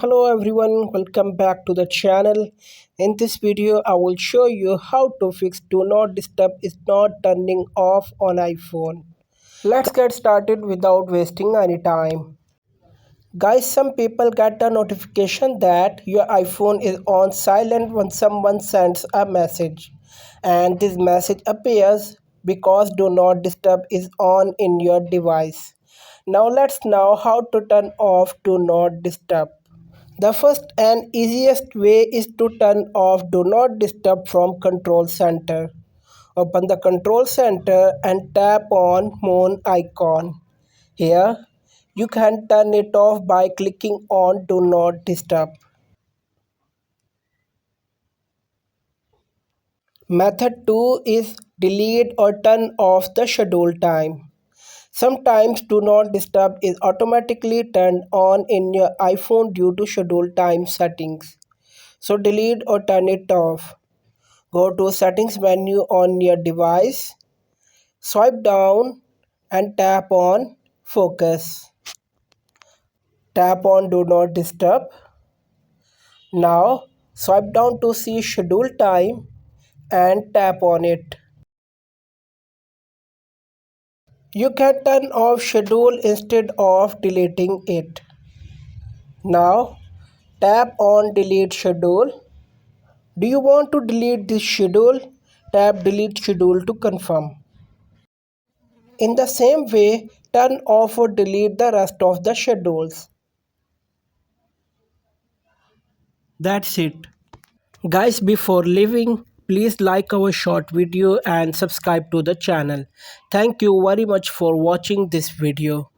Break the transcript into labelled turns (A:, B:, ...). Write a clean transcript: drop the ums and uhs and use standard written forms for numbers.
A: Hello everyone, welcome back to the channel. In this video, I will show you how to fix Do Not Disturb is not turning off on iPhone. Let's get started without wasting any time. Guys, some people get a notification that your iPhone is on silent when someone sends a message. And this message appears because Do Not Disturb is on in your device. Now let's know how to turn off Do Not Disturb. The first and easiest way is to turn off Do Not Disturb from Control Center. Open the Control Center and tap on Moon icon. Here, you can turn it off by clicking on Do Not Disturb. Method 2 is delete or turn off the schedule time. Sometimes Do Not Disturb is automatically turned on in your iPhone due to schedule time settings. So delete or turn it off. Go to settings menu on your device, swipe down and tap on focus. Tap on do not disturb. Now swipe down to see schedule time and tap on it. You can turn off schedule instead of deleting it. Now tap on delete schedule. Do you want to delete this schedule? Tap delete schedule to confirm. In the same way, turn off or delete the rest of the schedules. That's it. Guys, before leaving, please like our short video and subscribe to the channel. Thank you very much for watching this video.